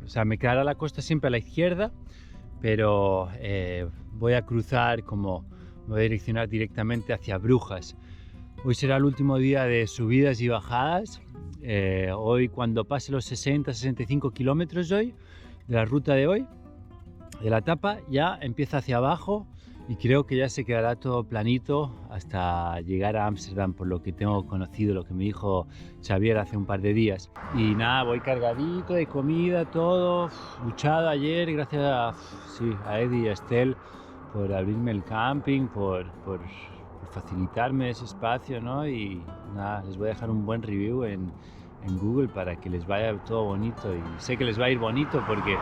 O sea, me quedará la costa siempre a la izquierda, pero voy a cruzar, como me voy a direccionar directamente hacia Brujas. Hoy será el último día de subidas y bajadas. Hoy, cuando pase los 60-65 kilómetros hoy, de la ruta de hoy, de la etapa, ya empieza hacia abajo y creo que ya se quedará todo planito hasta llegar a Ámsterdam, por lo que tengo conocido, lo que me dijo Xavier hace un par de días. Y nada, voy cargadito de comida, todo, luchado ayer, gracias a Eddie y a Estel por abrirme el camping, por facilitarme ese espacio, ¿no? Y nada, les voy a dejar un buen review en Google para que les vaya todo bonito, y sé que les va a ir bonito porque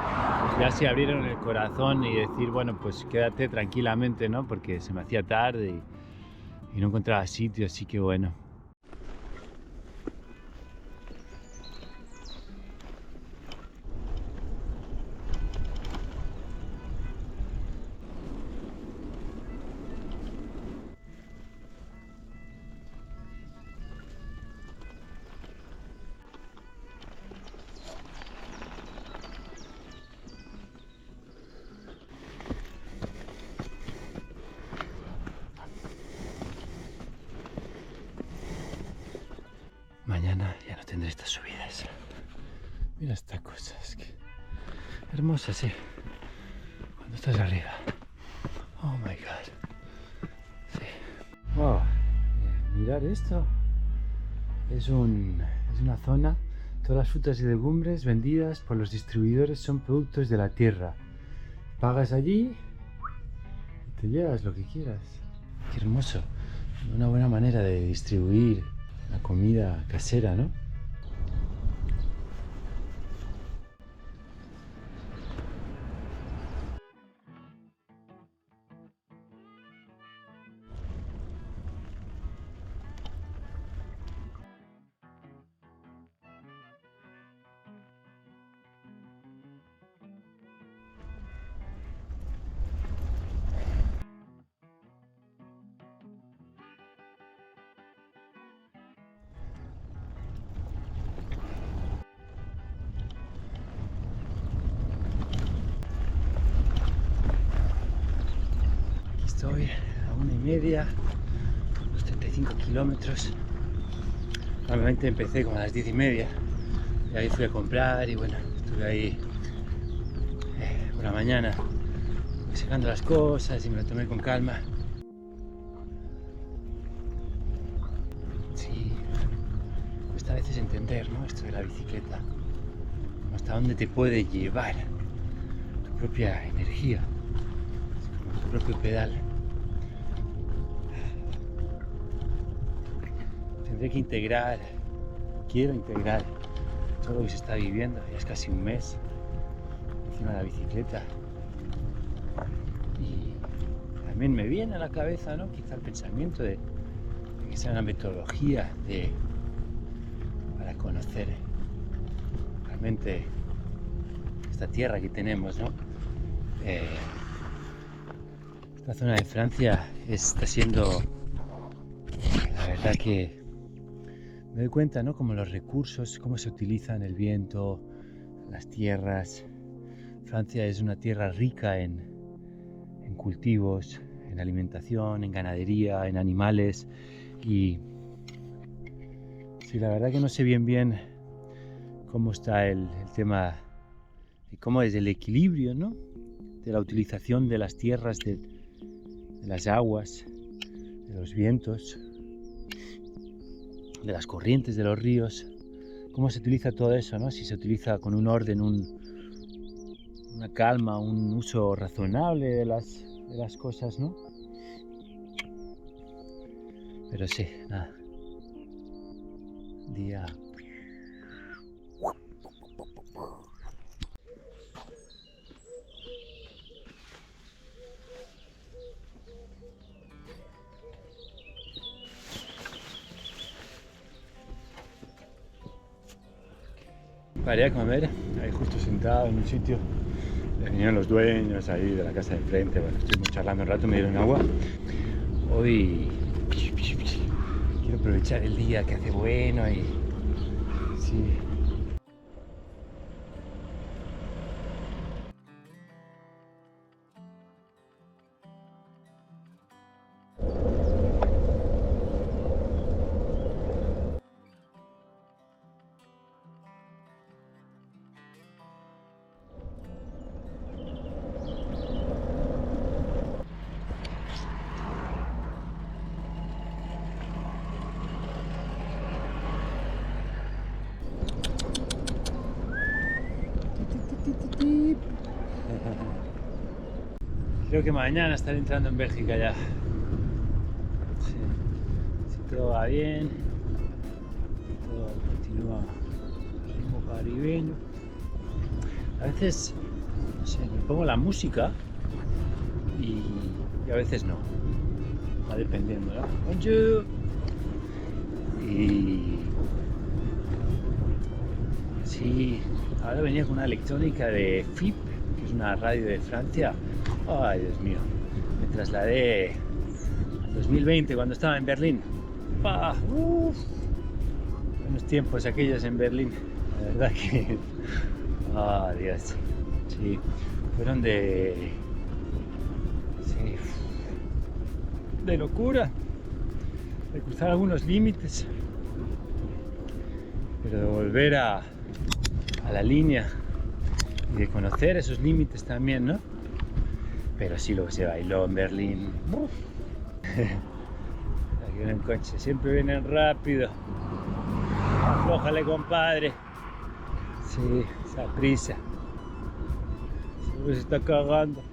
ya se abrieron el corazón y decir, bueno, pues quédate tranquilamente, ¿no? Porque se me hacía tarde y no encontraba sitio, así que bueno. Mañana ya no tendré estas subidas. Mira esta cosa, es que hermosa, sí. Cuando estás arriba. Oh my god. Sí. Wow. Mirar esto. Es una zona. Todas las frutas y legumbres vendidas por los distribuidores son productos de la tierra. Pagas allí y te llevas lo que quieras. Qué hermoso. Una buena manera de distribuir la comida casera, ¿no? Estoy a 1:30, unos 35 kilómetros. Normalmente empecé como a las 10:30 y ahí fui a comprar y bueno, estuve ahí por la mañana sacando las cosas y me lo tomé con calma. Sí, cuesta a veces entender, ¿no? Esto de la bicicleta, hasta dónde te puede llevar tu propia energía, tu propio pedal. Tendré que quiero integrar todo lo que se está viviendo, ya es casi un mes encima de la bicicleta, y también me viene a la cabeza, ¿no? Quizá el pensamiento de que sea una metodología para conocer realmente esta tierra que tenemos, ¿no? Esta zona de Francia está siendo, la verdad que me doy cuenta, ¿no? Como los recursos, cómo se utilizan el viento, las tierras. Francia es una tierra rica en cultivos, en alimentación, en ganadería, en animales, y sí, la verdad que no sé bien cómo está el tema de cómo es el equilibrio, ¿no? De la utilización de las tierras, de las aguas, de los vientos, de las corrientes de los ríos, cómo se utiliza todo eso, ¿no? Si se utiliza con un orden, una calma, un uso razonable de las cosas, ¿no? Pero sí, nada. Día. Paré a comer, ahí justo sentado en un sitio Vinieron los dueños ahí de la casa de enfrente, bueno, estuvimos charlando un rato, me dieron agua. Hoy quiero aprovechar el día que hace bueno y... sí. Creo que mañana estaré entrando en Bélgica ya. Sí. Si todo va bien, todo continúa al ritmo caribeño. A veces, no sé, me pongo la música y a veces no. Va dependiendo, ¿no? Bonjour. Y sí, ahora venía con una electrónica de FIP, que es una radio de Francia. Ay, Dios mío, me trasladé al 2020 cuando estaba en Berlín. Buenos tiempos aquellos en Berlín, la verdad que... ah, Dios, sí, fueron de... sí, de locura, de cruzar algunos límites, pero de volver a la línea y de conocer esos límites también, ¿no? Pero sí lo que se bailó en Berlín. Aquí viene un coche, siempre vienen rápido. Aflójale, compadre. Sí, esa prisa. Seguro se está cagando.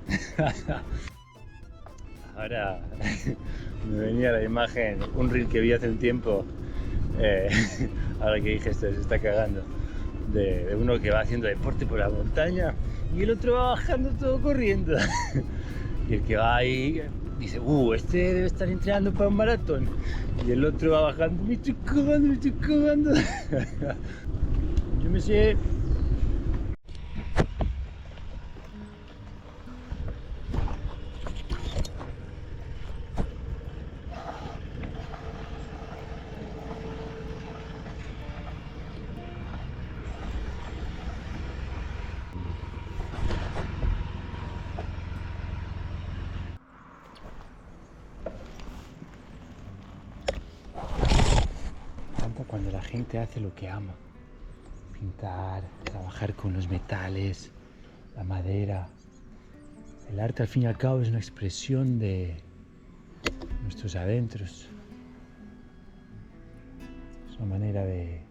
Ahora me venía la imagen, un reel que vi hace un tiempo. Ahora que dije esto, se está cagando. De uno que va haciendo deporte por la montaña y el otro va bajando todo corriendo. Y el que va ahí dice, este debe estar entrenando para un maratón. Y el otro va bajando, me estoy cagando. Yo me sé. Cuando la gente hace lo que ama, pintar, trabajar con los metales, la madera. El arte al fin y al cabo es una expresión de nuestros adentros. Es una manera de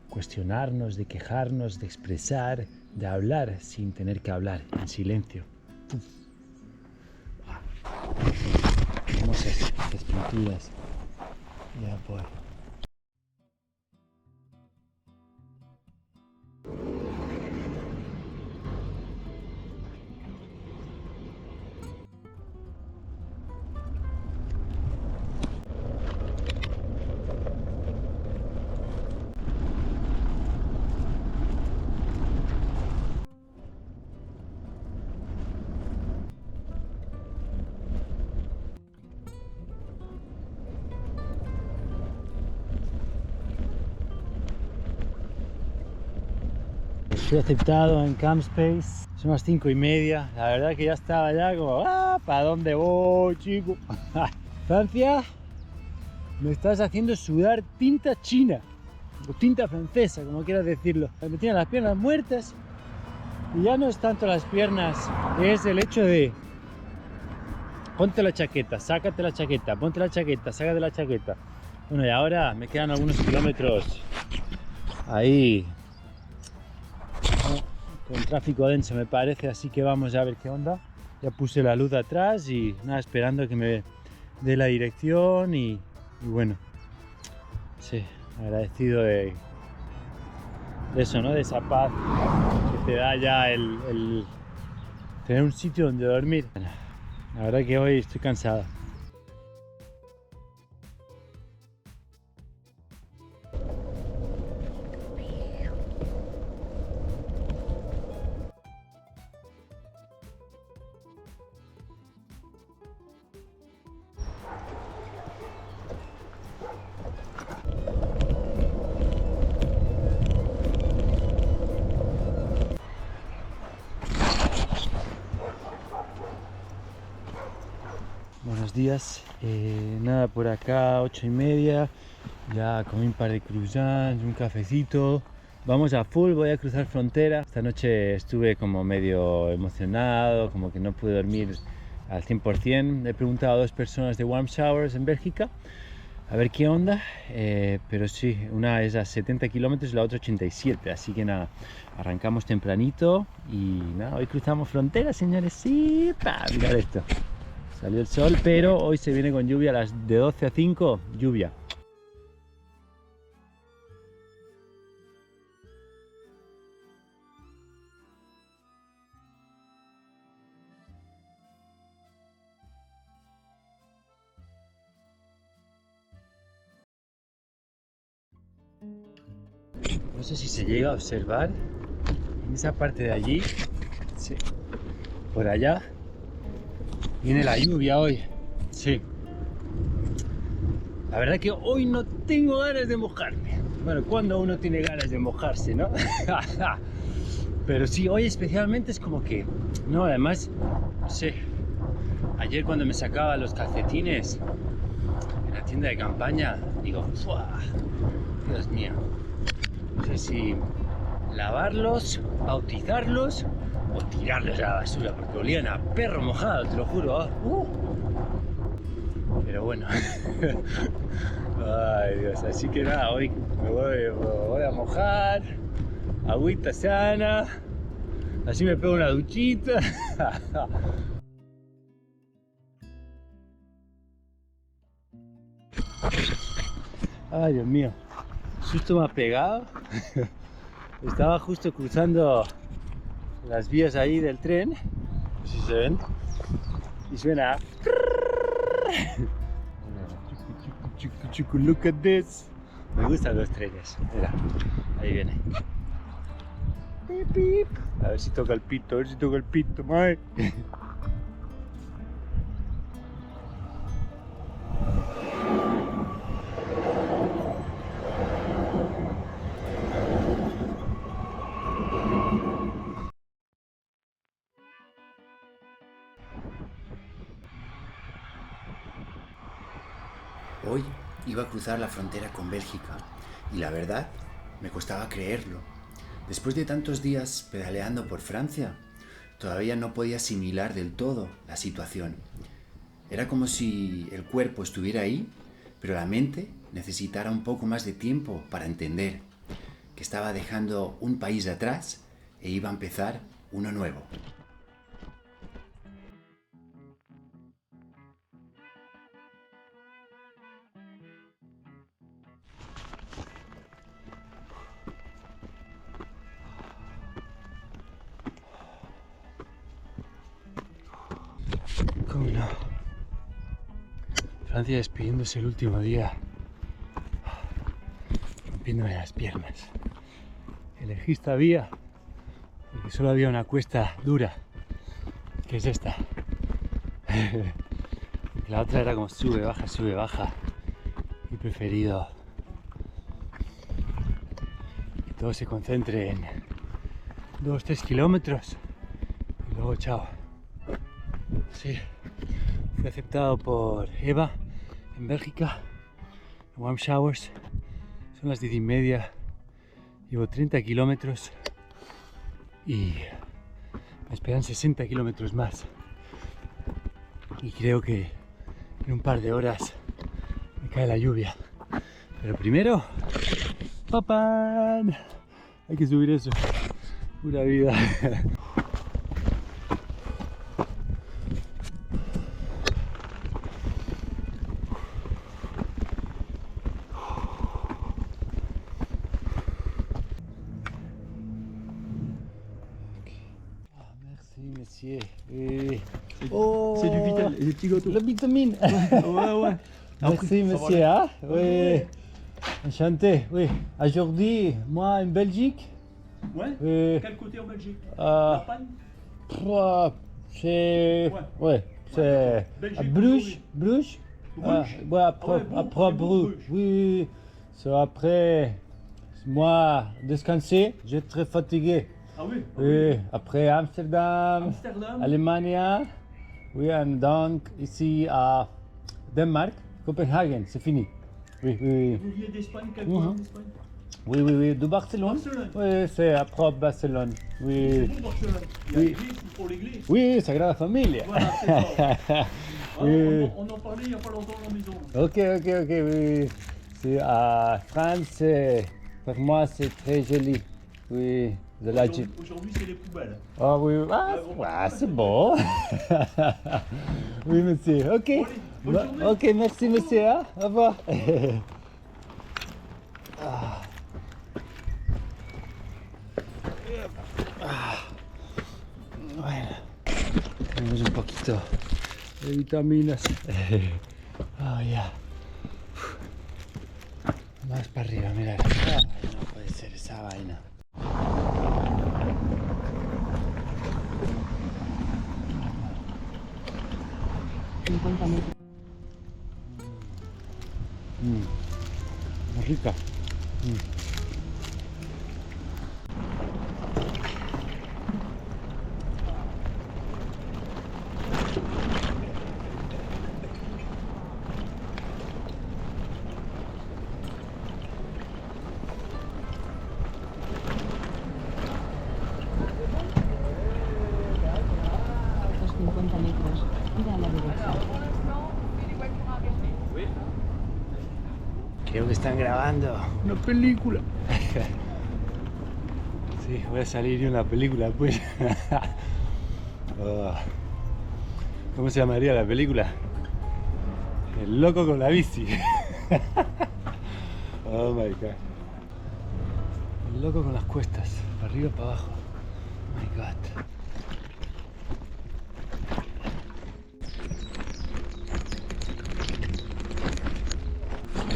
cuestionarnos, de quejarnos, de expresar, de hablar sin tener que hablar, en silencio. Hermosas estas pinturas. Ya pues. Fui aceptado en Campspace, son las 5:30, la verdad que ya estaba ya como, ¿para dónde voy, chico? Francia, me estás haciendo sudar tinta china, o tinta francesa, como quieras decirlo. Me tienen las piernas muertas y ya no es tanto las piernas, es el hecho de ponte la chaqueta, sácate la chaqueta, ponte la chaqueta, sácate la chaqueta. Bueno, y ahora me quedan algunos kilómetros ahí con tráfico denso me parece, así que vamos a ver qué onda. Ya puse la luz atrás y nada, esperando que me dé la dirección y bueno, sí, agradecido de eso, ¿no? De esa paz que te da ya el tener un sitio donde dormir. La verdad que hoy estoy cansado. Buenos días. Nada, por acá 8:30. Ya comí un par de croissants, un cafecito. Vamos a full, voy a cruzar frontera. Esta noche estuve como medio emocionado, como que no pude dormir al 100%. He preguntado a 2 personas de Warm Showers en Bélgica a ver qué onda, pero sí, una es a 70 kilómetros y la otra 87, así que nada, arrancamos tempranito y nada, hoy cruzamos frontera, señores. Sí, mirad esto, salió el sol, pero hoy se viene con lluvia de 12 a 5, lluvia. No sé si se llega a observar en esa parte de allí, sí, por allá, viene la lluvia hoy, sí. La verdad que hoy no tengo ganas de mojarme. Bueno, cuando uno tiene ganas de mojarse, ¿no? Pero sí, hoy especialmente es como que, no, además, no sé, ayer cuando me sacaba los calcetines en la tienda de campaña, digo, ¡fua! Dios mío. No sé si lavarlos, bautizarlos o tirarlos a la basura, porque olían a perro mojado, te lo juro. Pero bueno. Ay Dios, así que nada, hoy me voy a mojar, agüita sana, así me pego una duchita. Ay Dios mío. Justo me ha pegado. Estaba justo cruzando las vías ahí del tren, no sé si se ven, y suena. Look at this. Me gustan los trenes. Mira, ahí viene. A ver si toca el pito, mae. Hoy iba a cruzar la frontera con Bélgica y la verdad me costaba creerlo. Después de tantos días pedaleando por Francia, todavía no podía asimilar del todo la situación. Era como si el cuerpo estuviera ahí, pero la mente necesitara un poco más de tiempo para entender que estaba dejando un país atrás e iba a empezar uno nuevo. ¿Cómo no? Francia despidiéndose el último día, rompiéndome las piernas. Elegí esta vía porque solo había una cuesta dura, que es esta. La otra era como sube, baja. Y he preferido que todo se concentre en 2-3 kilómetros y luego chao. Sí, fui aceptado por Eva en Bélgica, en Warm Showers. Son las 10:30, llevo 30 kilómetros y me esperan 60 kilómetros más. Y creo que en un par de horas me cae la lluvia. Pero primero, ¡papán! Hay que subir eso. Pura vida. Monsieur. Oh, C'est du vital, des petits gâteaux. la vitamine. Ouais. Merci, monsieur. Hein? Oui. Enchanté. Oui. Aujourd'hui, moi en Belgique. Ouais. Quel côté en Belgique? Champagne. C'est. Ouais. C'est. À Bruges. Bruges? Ouais, après Bruges. Oui. C'est après. Moi, descanser. J'ai très fatigué. Ah oui? Oui. Après Amsterdam. Amsterdam. Allemagne. Oui, donc ici à Danemark, Copenhague, c'est fini. Oui, oui, oui. Vous venez d'Espagne, quel coin d'Espagne? Oui, oui, oui, de Barcelone. Barcelone. Oui, c'est à propre Barcelone. C'est Oui, bon, Barcelone. Il y a Oui. l'église, il faut l'église. oui, Sagrada Familia. Voilà, c'est ça. Ah, Oui. on en parlait il n'y a pas longtemps à la maison. Ok, ok, ok, oui. C'est à France, pour moi c'est très joli. Oui, de la Aujourd'hui, c'est les poubelles. Ah oui, ah, ouais, c'est bon. Oui, monsieur, ok. bonne journée. Ok, merci, monsieur. Hein? Au revoir. Ah. Ah. Bueno, tenemos un poquito de vitaminas. Oh, ya. Más para arriba, mirad. Ay, no puede ser esa vaina. Muy rica. Los 50 metros, gira a la derecha. Creo que están grabando una película. Sí, voy a salir en una película pues. Oh. ¿Cómo se llamaría la película? El loco con la bici. Oh my god. El loco con las cuestas, para arriba para abajo. Oh my god.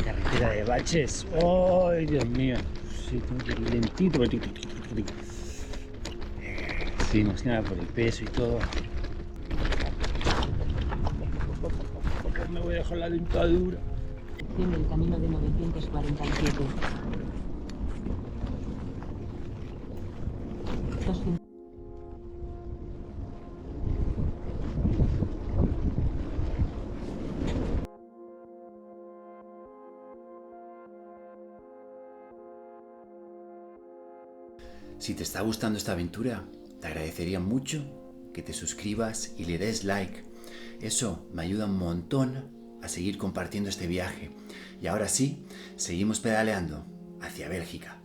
Carretera de baches. ¡Ay, Dios mío! Sí, tengo que ir lentito. Sí, más que nada por el peso y todo. Me voy a dejar la dentadura. Sección del camino de 947. 200. Si te está gustando esta aventura, te agradecería mucho que te suscribas y le des like. Eso me ayuda un montón a seguir compartiendo este viaje. Y ahora sí, seguimos pedaleando hacia Bélgica.